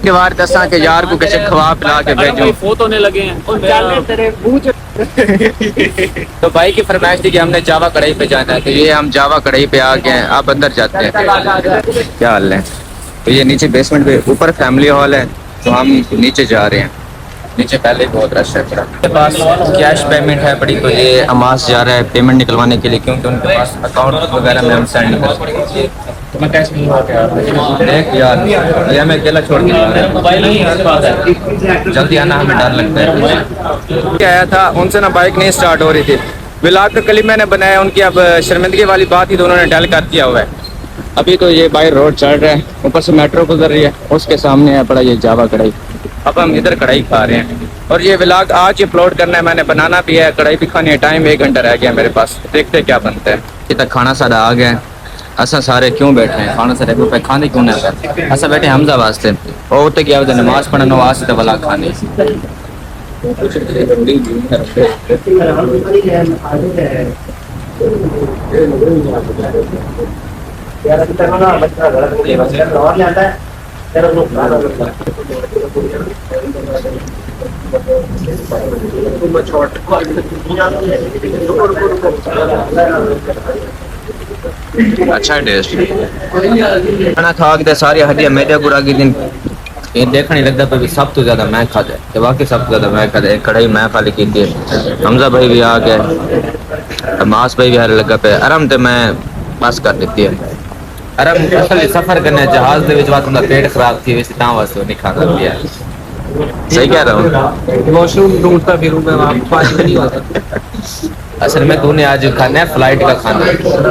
के बार दसा के यार को कैसे खवा पिला के भेजो फोत होने लगे हैं तो भाई की फरमाइश थी कि हमने जावा कढ़ाई पे जाना है, तो ये हम जावा कढ़ाई पे आ गए हैं। आप अंदर जाते हैं। क्या हाल है? तो ये नीचे बेसमेंट पे, ऊपर फैमिली हॉल है, तो हम नीचे जा रहे हैं। नीचे पहले ही बहुत रश है। उनके पास कैश पेमेंट है बड़ी, तो ये अमास जा रहा है पेमेंट निकलवाने के लिए, क्योंकि उनके पास अकाउंट वगैरह में हम सेंड नहीं कर सकते। देख यार, ये हमें अकेला छोड़ के जल्दी आना, हमें डर लगता है। क्या आया था उनसे ना, बाइक नहीं स्टार्ट हो रही थी। व्लॉग का क्लिप मैंने बनाया उनकी, अब शर्मिंदगी वाली बात ही तो उन्होंने डल कर दिया हुआ है। अभी तो ये बाई रोड चल रहा है, ऊपर से मेट्रो गुजर रही है, उसके सामने है पड़ा ये जावा कढ़ाई। अब हम इधर कढ़ाई खा रहे हैं और ये व्लॉग आज ही अपलोड करना है, मैंने बनाना भी है, कढ़ाई भी खानी है। टाइम 1 घंटा रह गया मेरे पास, देखते हैं क्या बनता है। ये तक खाना सारा आ गया है। असा सारे क्यों बैठे हैं? खाना सारे पे खाने क्यों ना कर? असा बैठे हमजा वास्ते और तो क्या नमाज पढ़ने वास्ते वाला खाने। अच्छा टेस्ट खाना खा के सारी हड्डियां मेरे गुरा की दिन ये देखा नहीं लगता पे सब तो ज्यादा मैं खा जाए, वाकई सब तो ज्यादा मैं खा जाए। कढ़ाई मैं खाली की थी, हमजा भाई भी आ गए, मास भाई भी हारे लगा पे। आराम तो मैं बस कर देती है। आराम असल सफर करने जहाज के विच वास्ते पेट खराब थी, वैसे ता वास्ते नहीं खाना पिया। सही कह रहा हूँ। वॉशरूम ढूंढता फिरूं मैं, वहाँ पानी नहीं होता। असल में तूने आज खाना है फ्लाइट का खाना,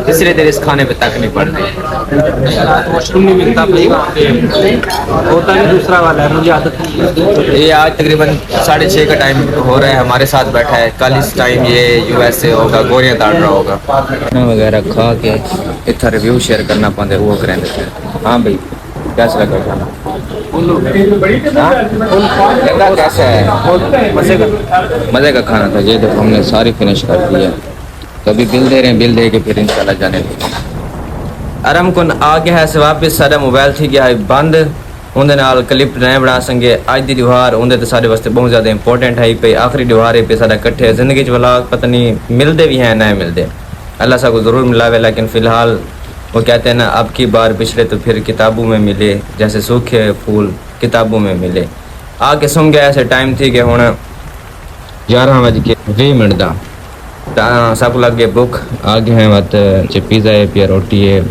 इसलिए तेरे इस खाने पे तक नहीं पड़ रही। वॉशरूम नहीं मिलता भाई वहाँ पे, होता भी दूसरा वाला है, मुझे आदत नहीं है। ये आज तकरीबन 6:30 का टाइम हो रहा है, हमारे साथ बैठा है। कल इस टाइम ये यूएसए होगा, गोलियां दाड़ रहा होगा। खाना वगैरह खा के इतना रिव्यू शेयर करना पाते वो करें। हाँ भाई कैसा लगा खाना? लगा कैसा है? मज़े का खाना था। ये देखो हमने सारी फिनिश कर दी है, तो अभी बिल दे रहे हैं, बिल दे के फिर इंशाल्लाह जाने देंगे। आराम को आ गया है से वापस, सारा मोबाइल थी गया है बंद, उनके नाल क्लिप नहीं बना सकेंगे। अज की त्यौहार उनके तो सारे वास्ते बहुत ज़्यादा इंपॉर्टेंट है पे, आखिरी त्यौहार है पे सारा कट्ठे जिंदगी च व्लॉग पता नहीं मिलते भी हैं नहीं मिलते, अल्लाह सा को ज़रूर मिलावे। लेकिन फ़िलहाल वो कहते हैं ना, अब की बार पिछले तो फिर किताबों में मिले, जैसे सूखे फूल किताबों में मिले। आके सुन गया ऐसे टाइम थी कि हुण 11:20 का सब लग गए भुख। आगे हैं मत पिज़्ज़ा है, पिया रोटी है,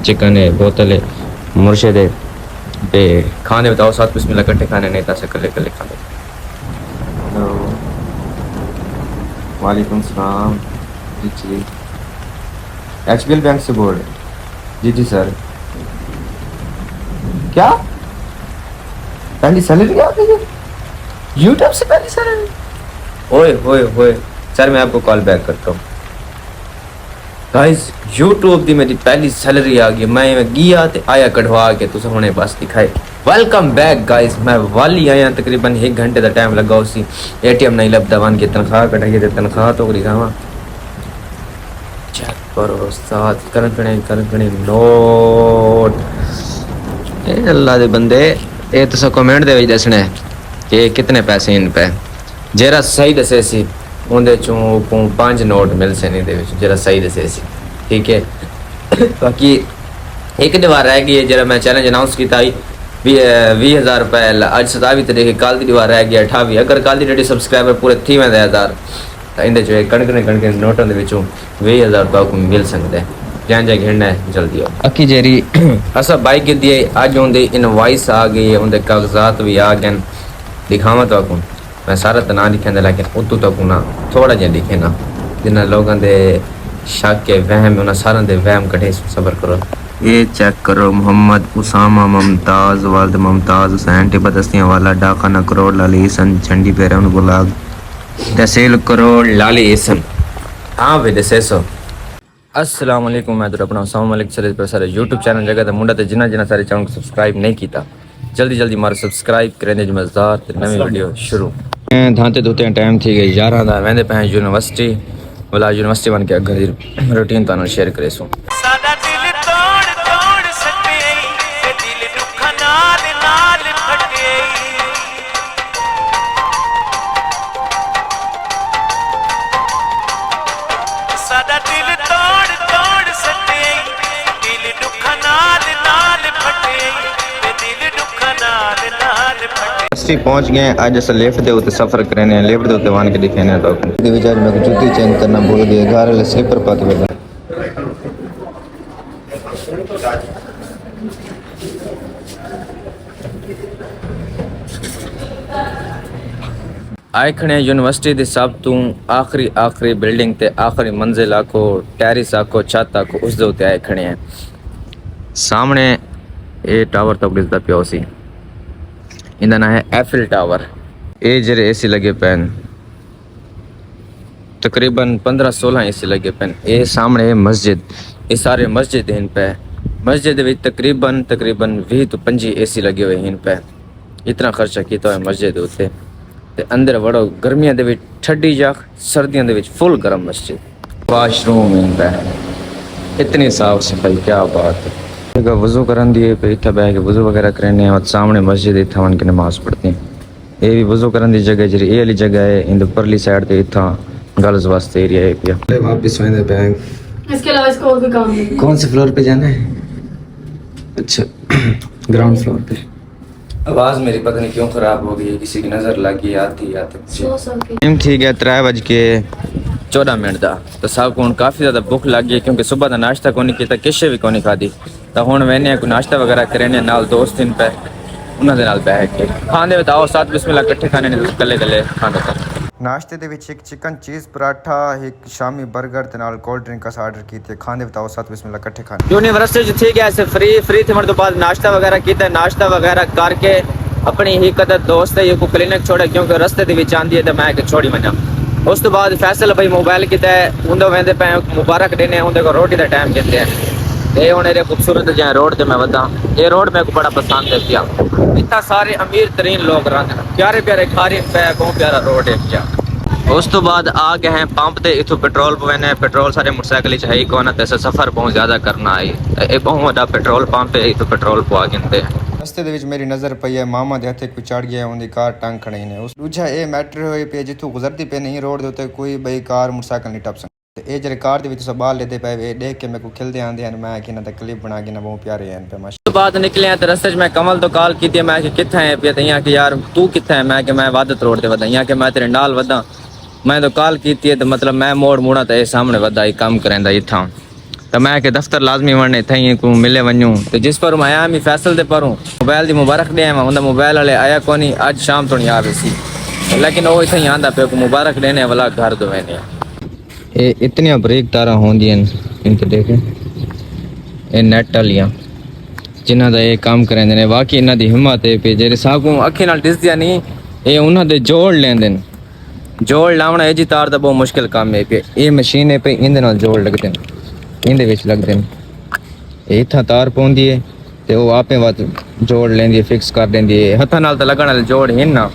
चिकन है, बोतल है, मुर्शद है पे खाने बताओ साथ बिस्मिल्लाह कट्ठे खाने नहीं था से कले कले खाने। वालेकुम सलाम जी, एचबीएल बैंक से बोल रहे? जी सर। क्या पहली सैलरी आ गई है? यूट्यूब से पहली सैलरी? ओए होए होए सर, मैं आपको कॉल बैक करता हूँ। गाइस यूट्यूब की मेरी पहली सैलरी आ गई, मैं गया ते आया कढ़वा के तुझे हुणे बस दिखाए। वेलकम बैक गाइस, मैं वाली आया तकरीबन 1 घंटे का टाइम लगा उसी एटीएम नहीं लभदा वन की तनख्वाह कटाइए, तनख्वाह तो दिखावा चेक करो साथ करकने नोट। ए अल्लाह दे बंदे, ये तो कमेंट दे दसने कि कितने पैसे इन पे। जेरा सही दसे सी उनके चों 5 नोट मिल से नहीं दे जरा सही दसे सी, ठीक है। बाकी एक दीवार रह गई है, जरा मैं चैलेंज अनाउंस किया 20,000 रुपए अज 27 तारीख, कल की दीवार रह गई 28। अगर कल की डेटी सबसक्राइबर पूरे थी मैं 10,000 इंदे चो कणकने नोटों के विचों 20,000 रुपये को मिल सकता है। जहाँ जहाँ घेरना है जल्दी आओ। अक्की जेरी असा बाइक की दी अज उनकी इनवाइस आ गई है, उनके कागजात भी आ गए, दिखावा तो आपको मैं सारा तो ना लिखे, लेकिन उतू तक ना थोड़ा जहा लिखे ना, जिन्हें लोगों के शक के वहम उन्हें सारे के वहम कटे। सबर करो, ये चेक करो, मोहम्मद उसामा मुमताज़ वालद मुमताज़ हुसैन टिब्बत दस्तियाँ वाला डाखाना करोड़ लाली सन झंडी पैर गुलाब तहसील करोड़ लाली सन। हाँ भाई दसे सो। अस्सलाम वालेकुम, मैं तो अपना उसामा मलिक चले पर सारे यूट्यूब चैनल जगह तो मुंडा तो जिन्ना सारे चैनल को सब्सक्राइब नहीं किया, जल्दी मारे सब्सक्राइब करें जो मज़ेदार नवी वीडियो शुरू। धाते धोते टाइम थी गई 11 का, वेंदे पे यूनिवर्सिटी वाला यूनिवर्सिटी बन के घर रूटीन तुहानू शेयर करे सो। दिल तोड़ तोड़ सके दिल दुख नाल नाल फटे ਅਸੀਂ ਪਹੁੰਚ ਗਏ ਅੱਜ ਅਸਾਂ ਲਿਫਟ ਦੇ ਉੱਤੇ ਸਫ਼ਰ ਕਰਨੇ ਆ ਲਿਫਟ ਦੇ ਉੱਤੇ ਵਾਨ ਕੇ ਦਿਖਾਣੇ ਆ ਤੁਹਾਨੂੰ ਦੇ ਵਿੱਚ ਅੱਜ ਮੈਂ ਜੁੱਤੀ ਚੇਂਜ ਕਰਨਾ ਭੁੱਲ ਗਿਆ ਘਰ ਵਾਲੇ ਸਲੀਪਰ ਪਾ ਕੇ ਬੈਠਾ ਆਏ ਖਣੇ ਯੂਨੀਵਰਸਿਟੀ ਦੀ ਸਭ ਤੋਂ ਆਖਰੀ ਬਿਲਡਿੰਗ ਤੇ ਆਖਰੀ ਮੰਜ਼ਿਲ ਆਖੋ ਟੈਰਿਸ ਆਖੋ ਛੱਤ ਆਖੋ ਉਸ ਦੇ ਉੱਤੇ ਆਏ ਖਣੇ ਆ ਸਾਹਮਣੇ ਇਹ ਟਾਵਰ ਤੋਂ ਦਿਸਦਾ ਪਿਆ ਸੀ ਇਹਦਾ ਨਾਮ ਹੈ ਐਫਲ ਟਾਵਰ ਇਹ ਜਿਹੜੇ ਏਸੀ ਲੱਗੇ ਪੈਨ ਤਕਰੀਬਨ 15-16 ਏਸੀ ਲੱਗੇ ਪੈਨ ਇਹ ਸਾਹਮਣੇ ਮਸਜਿਦ ਇਹ ਸਾਰੇ ਮਸਜਿਦ ਹਨ ਪੈ ਮਸਜਿਦ ਦੇ ਵਿੱਚ ਤਕਰੀਬਨ 20 ਤੋਂ 25 ਏਸੀ ਲੱਗੇ ਹੋਏ ਹਨ ਪੈ ਇਤਨਾ ਖਰਚਾ ਕੀਤਾ ਹੋਇਆ ਮਸਜਿਦ ਦੇ ਉੱਤੇ ਤੇ ਅੰਦਰ ਵੜੋ ਗਰਮੀਆਂ ਦੇ ਵਿੱਚ ਠੰਡੀ ਜਾਂ ਸਰਦੀਆਂ ਦੇ ਵਿੱਚ ਫੁੱਲ ਗਰਮ ਮਸਜਿਦ ਵਾਸ਼ਰੂਮ ਹੁੰਦਾ ਹੈ इतनी साफ सफाई क्या बात है वज़ू करन दिए पे इतना बह के वज़ू वगैरह करने और सामने मस्जिद इतना वन के नमाज पढ़ते हैं ये भी वज़ू करन दी जगह जी ये वाली जगह है इन परली साइड पे इतना गर्ल्स वास्ते एरिया है पिया वापस सोने बैंक इसके अलावा इसका और कोई काम नहीं। कौन से फ्लोर पे जाना है अच्छा ग्राउंड फ्लोर पे आवाज़ मेरी पता नहीं क्यों ख़राब हो गई है किसी की नज़र लग गई आती ठीक है 3:14 ਦਾ ਤਾਂ ਸਭ ਨੂੰ ਕਾਫੀ ਜ਼ਿਆਦਾ ਭੁੱਖ ਲੱਗ ਗਈ ਕਿਉਂਕਿ ਸਵੇਰ ਦਾ ਨਾਸ਼ਤਾ ਕੋਈ ਨਹੀਂ ਕੀਤਾ ਕਿਸੇ ਵੀ ਕੋਈ ਨਹੀਂ ਖਾਦੀ ਤਾਂ ਹੁਣ ਮੈਨੇ ਕੋਈ ਨਾਸ਼ਤਾ ਵਗੈਰਾ ਕਰਨੇ ਨਾਲ ਦੋਸਤ ਇਨ ਪੈ ਉਹਨਾਂ ਦੇ ਨਾਲ ਬੈਠ ਕੇ ਖਾਣੇ ਬਤਾਓ ਸਾਥ ਬਿਸਮਿਲ੍ਲਾ ਇਕੱਠੇ ਖਾਣੇ ਨੇ ਕੱਲੇ ਖਾਂਦਾ ਨਾਸ਼ਤੇ ਦੇ ਵਿੱਚ ਇੱਕ ਚਿਕਨ ਚੀਜ਼ ਪਰਾਠਾ ਇੱਕ ਸ਼ਾਮੀ 버ਗਰ ਤੇ ਨਾਲ ਕੋਲਡ ਡਰਿੰਕ ਦਾ ਆਰਡਰ ਕੀਤੇ ਖਾਣੇ ਬਤਾਓ ਸਾਥ ਬਿਸਮਿਲ੍ਲਾ ਇਕੱਠੇ ਖਾਣੇ ਯੂਨੀਵਰਸਿਟੀ ਚ ਠੀਕ ਹੈ ਐਸੇ ਫ੍ਰੀ ਥੇ ਮਰ ਤੋਂ ਬਾਅਦ ਨਾਸ਼ਤਾ ਵਗੈਰਾ ਕੀਤਾ ਨਾਸ਼ਤਾ ਵਗੈਰਾ ਕਰਕੇ ਆਪਣੀ ਹੀ ਕਦਰ ਦੋਸਤ ਹੈ ਕੋ ਕਲੀਨਿਕ ਛੋੜਾ ਕਿਉਂਕਿ ਰਸਤੇ ਦੇ ਵਿੱਚ ਆਂਦੀ ਹੈ ਤਾਂ ਮੈਂ ਕਿ ਛੋੜੀ ਮਨਾ ਉਸ ਤੋਂ ਬਾਅਦ ਫੈਸਲ ਭਾਈ ਮੋਬਾਈਲ ਕਿਤਾ ਉਹਦੇ ਵੰਦੇ ਪੈ ਮੁਬਾਰਕ ਦੇਣੇ ਉਹਦੇ ਕੋ ਰੋਟੀ ਦਾ ਟਾਈਮ ਕਿਤੇ ਹੈ ਇਹ ਹੁਣ ਇਹ ਖੂਬਸੂਰਤ ਜਿਹਾ ਰੋਡ ਤੇ ਮੈਂ ਵਦਾ ਇਹ ਰੋਡ ਮੈਨੂੰ ਬੜਾ ਪਸੰਦ ਹੈ ਪਿਆ ਇतना ਸਾਰੇ ਅਮੀਰ ਤਰੀਨ ਲੋਕ ਰਹਿੰਦੇ ਪਿਆਰੇ ਪਿਆਰੇ ਖਾਰੇ ਪੈ ਬਹੁਤ ਪਿਆਰਾ ਰੋਡ ਹੈ ਪਿਆ ਉਸ ਤੋਂ ਬਾਅਦ ਆ ਗਏ ਹੈ ਪੰਪ ਤੇ ਇਥੋਂ ਪੈਟਰੋਲ ਪਵਾਨੇ ਪੈਟਰੋਲ ਸਾਰੇ ਮੋਟਰਸਾਈਕਲ ਚ ਹੈ ਹੀ ਕੋਨਾ ਤੇ ਸਫ਼ਰ ਬਹੁਤ ਜ਼ਿਆਦਾ ਕਰਨਾ ਹੈ ਇਹ ਬਹੁਤ ਵੱਡਾ ਪੈਟਰੋਲ ਪੰਪ ਹੈ ਇਥੋਂ ਪੈਟਰੋਲ ਪਵਾ ਗਿੰਦੇ ਰਸਤੇ ਦੇ ਵਿੱਚ ਮੇਰੀ ਨਜ਼ਰ ਪਈ ਹੈ ਮਾਮਾ ਦੇ ਹੱਥੇ ਕੋਈ ਚੜ ਗਿਆ ਉਹਦੀ ਕਾਰ ਟੰਗ ਖੜੀ ਨੇ ਉਸ ਦੂਜਾ ਇਹ ਮੈਟਰ ਹੋਏ ਪਏ ਜਿੱਥੋਂ ਗੁਜ਼ਰਦੀ ਪਈ ਨਹੀਂ ਰੋਡ ਦੇ ਉੱਤੇ ਕੋਈ ਬਈ ਕਾਰ ਮੋਟਰਸਾਈਕਲ ਨਹੀਂ ਟੱਪ ਸਕਦਾ ਤੇ ਇਹ ਜਿਹੜੇ ਕਾਰ ਦੇ ਵਿੱਚ ਸਵਾਲ ਲੈਦੇ ਪਏ ਇਹ ਦੇਖ ਕੇ ਮੇਰੇ ਕੋ ਖਿਲਦੇ ਆਂਦੇ ਹਨ ਮੈਂ ਕਿ ਇਹਨਾਂ ਦਾ ਕਲਿੱਪ ਬਣਾ ਕੇ ਨਾ ਬਹੁਤ ਪਿਆਰੇ ਹਨ ਤੇ ਮਾਸ਼ਾ ਬਾਅਦ ਨਿਕਲਿਆ ਤੇ ਰਸਤੇ 'ਚ ਮੈਂ ਕਮਲ ਤੋਂ ਕਾਲ ਕੀਤੀ ਮੈਂ ਕਿ ਕਿੱਥੇ ਹੈ ਪਿਆ ਤਈਆਂ ਕਿ ਯਾਰ ਤੂੰ ਕਿੱਥੇ ਹੈ ਮੈਂ ਕਿ ਮੈਂ ਵਾਦਤ ਰੋਡ ਤੇ ਵਧਾਈਆਂ ਕਿ ਮੈਂ ਤੇਰੇ ਨਾਲ ਵਦਾ ਮੈਂ ਤਾਂ ਕਾਲ ਕੀਤੀ ਤੇ ਮਤਲਬ ਮੈਂ ਮੋੜਾ ਤੇ ਇਹ ਸਾਹਮਣੇ ਵਦਾ ਹੀ ਕੰਮ ਕਰਦਾ ਇੱਥਾਂ तो मैं के दफ्तर लाजमी वरने थे को मिले वनूँ तो जिस पर मैं आया मैं फैसल दे पर मोबाइल की मुबारक दे उन्हें मोबाइल वाले आया कोनी अज शाम तो नहीं आ सी लेकिन वो इतना ही आंदा पे को मुबारक देने वाला घर दो मैंने ये इतनी बरीक तारा होंगी इनके देखे ये नेट वालियाँ जिन्हों का ये काम करेंगे ने वाकई इन्हों की हिम्मत है पे जे सागू अखी नाल दिसदियां नहीं ये उन्होंने जोड़ लेंदे जोड़ लावना ये जी तार का बहुत मुश्किल काम है पे ये मशीन है पे इनके नाल जोड़ लगते हैं ਇਹਦੇ ਵਿੱਚ ਲੱਗਦੇ ਨੇ ਇਹ ਥਾਂ ਤਾਰ ਪਾਉਂਦੀ ਹੈ ਤੇ ਉਹ ਆਪੇ ਵਾਤ ਜੋੜ ਲੈਂਦੀ ਹੈ ਫਿਕਸ ਕਰ ਦਿੰਦੀ ਹੈ ਹੱਥਾਂ ਨਾਲ ਤਾਂ ਲੱਗਣ ਵਾਲੇ ਜੋੜ ਹੀ ਨਾ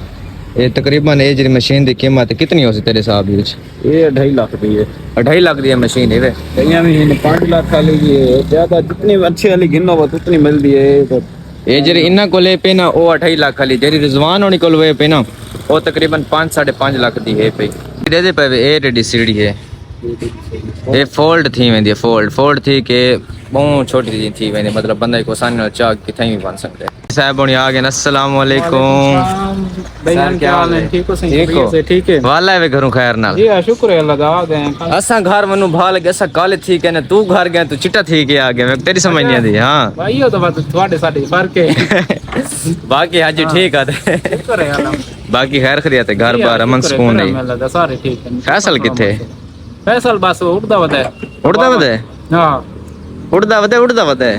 ਇਹ ਤਕਰੀਬਨ ਇਹ ਜਿਹੜੀ ਮਸ਼ੀਨ ਦੀ ਕੀਮਤ ਕਿੰਨੀ ਹੋ ਸੀ ਤੇਰੇ ਹਿਸਾਬ ਵਿੱਚ ये 2.5 लाख ਦੀ है 2.5 ਲੱਖ ਦੀ ਹੈ ਮਸ਼ੀਨ ਇਹ कईयां में 5 लाख वाली है ज्यादा जितनी अच्छी वाली गिनो वो उतनी मिलती है ਇਹ ਜਿਹੜੀ ਇਹਨਾਂ ਕੋਲੇ ਪਈ ਨਾ ਉਹ 2.5 ਲੱਖ ਵਾਲੀ ਜਿਹੜੀ ਰਿਜ਼ਵਾਨ ਹੋਣੀ ਕੋਲ ਵੇ ਪਈ ਨਾ ਉਹ ਤਕਰੀਬਨ 5.5 ਲੱਖ ਦੀ ਹੈ ਪਈ ਇਹਦੇ ਪਵੇ ਇਹ ਜਿਹੜੀ ਸੀੜੀ ਹੈ ये फोल्ड थी वेंदी फोल्ड थी के बहुत छोटी जी थी वेंदी मतलब बंदा को आसानी नाल चाक किथे भी बन सकदे साहब हुन आ गए अस्सलाम वालेकुम भाई क्या हाल है ठीक हो सही ठीक है वाला वे घरों खैर नाल जी शुक्र है अल्लाह दा आ गए असा घर मनु भा लगे असा काले थी के तू घर गया तू चिट्टा थी के आ गया मैं तेरी समझ नहीं आती हां भाई ये तो बात थोड़े साडे फर्क है बाकी हाजी ठीक है शुक्र है अल्लाह बाकी खैर खरियत है घर बार अमन सुकून है अल्लाह दा सारे ठीक है फैसल किथे फैसल बस उड़दा वदा हां उड़दा वदा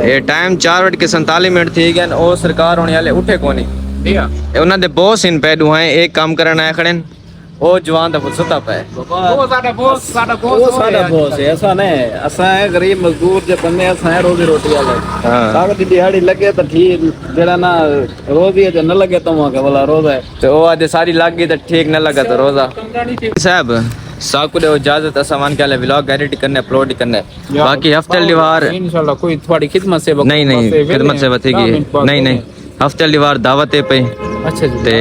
ये टाइम 4:47 थी गए ओ सरकार होने वाले उठे कोनी उन्हां दे बॉस इन पे दुहाए एक काम करन आए खड़े ओ जवान दा सुता पे वो साडा बॉस है ऐसा नहीं असा है गरीब मजदूर जे बंदे असा है रोजी रोटी वाले हां साग दी दिहाड़ी लगे तो ठीक जेड़ा ना रोजी जे न लगे तो के वाला रोजा है तो ओ आज सारी लग गई तो ठीक न लगा तो रोजा साहब साकु दे इजाजत असामान के व्लॉग एडिट करने अपलोड करने बाकी हफ्ते दीवार इंशाल्लाह कोई थोड़ी खिदमत से नहीं खिदमत से बतेगी नहीं हफ्ते दीवार दावत है पे अच्छा जी ते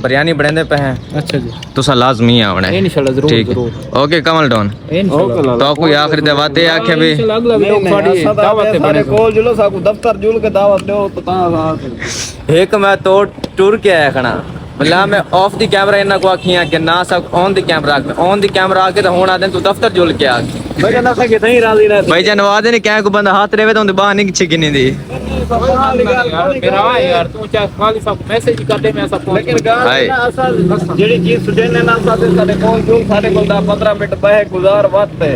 बिरयानी बनाते पे हैं अच्छा जी तुसा लाजमी आवना है इंशाल्लाह जरूर ठीक जरूर ओके कमल डॉन इंशाल्लाह तो कोई आखिरी दावत है आखे भी अगला वीडियो थोड़ी दावत ते बने कोल जुलो साकू दफ्तर जुल के दावत दो तो ता एक मैं तो टूर के आया खना मतलब मैं ऑफ द कैमरा इन्ना को आखियां कि ना सब on the camera on the camera आके तो होना दे तू दफ्तर जुल के आ भाई ना सके नहीं राजी ना भाई जान नवाज ने क्या को बंदा हाथ रेवे तो बाहर नहीं छिकनी दी मेरा यार तू चाहे खाली सब मैसेज कर दे मैं सब लेकिन गाल ना असा जेडी चीज सुटेने ना साडे कोल जुल साडे कोल 15 मिनट बहे गुजार वक्त है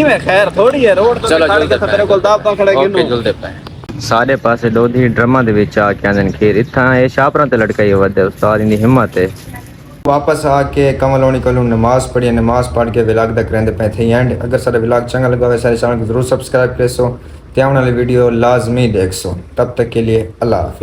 इमे खैर थोड़ी है रोड तो खड़ी के तेरे कोल दाब तो खड़े ओके जुलदे पे सारे पासे दोधी ड्रमा दे विच आ के आंदन खीर इत्थां ए शापरां ते लटकाई वदे उस्ताद दी हिम्मत है वापस आके कमल होनी कल नमाज पढ़ी नमाज पढ़ के व्लॉग दा करेंदे पे थे एंड अगर सारा व्लॉग चंगा लगा हो सारे चैनल को जरूर सब्सक्राइब कर सो ते आने वाली वीडियो लाजमी देख सो तब तक के लिए अल्लाह हाफिज़।